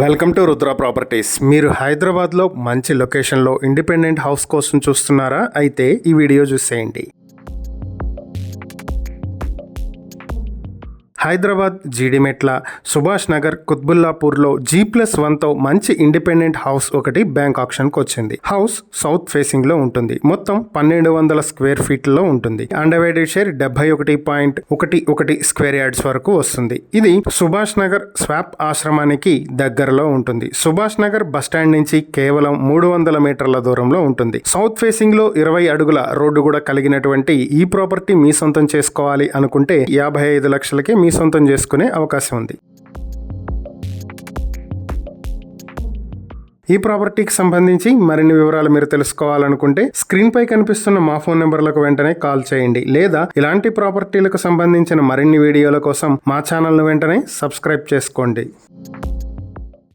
Welcome to Rudra properties. మీరు హైదరాబాద్లో మంచి లొకేషన్లో ఇండిపెండెంట్ హౌస్ కోసం చూస్తున్నారా? అయితే ఈ వీడియో చూసేయండి. హైదరాబాద్ జీడిమెట్ల, సుభాష్ నగర్, కుత్బుల్లాపూర్లో G+1తో మంచి ఇండిపెండెంట్ హౌస్ ఒకటి బ్యాంక్ ఆప్షన్కి వచ్చింది. హౌస్ సౌత్ ఫేసింగ్ లో ఉంటుంది. మొత్తం 1200 స్క్వేర్ ఫీట్లో ఉంటుంది. అన్డివైడెడ్ షేర్ 71.11 స్క్వేర్ యార్డ్స్ వరకు వస్తుంది. ఇది సుభాష్ నగర్ స్వాప్ ఆశ్రమానికి దగ్గరలో ఉంటుంది. సుభాష్ నగర్ బస్టాండ్ నుంచి కేవలం 300 మీటర్ల దూరంలో ఉంటుంది. సౌత్ ఫేసింగ్ లో 20 అడుగుల రోడ్డు కూడా కలిగినటువంటి ఈ ప్రాపర్టీ మీ సొంతం చేసుకోవాలి అనుకుంటే 55 లక్షలకే మీ సొంతం చేసుకునే అవకాశం ఉంది. ఈ ప్రాపర్టీకి సంబంధించి మరిన్ని వివరాలు మీరు తెలుసుకోవాలనుకుంటే స్క్రీన్ పై కనిపిస్తున్న మా ఫోన్ నెంబర్లకు వెంటనే కాల్ చేయండి, లేదా ఇలాంటి ప్రాపర్టీలకు సంబంధించిన మరిన్ని వీడియోల కోసం మా ఛానల్ను వెంటనే సబ్స్క్రైబ్ చేసుకోండి.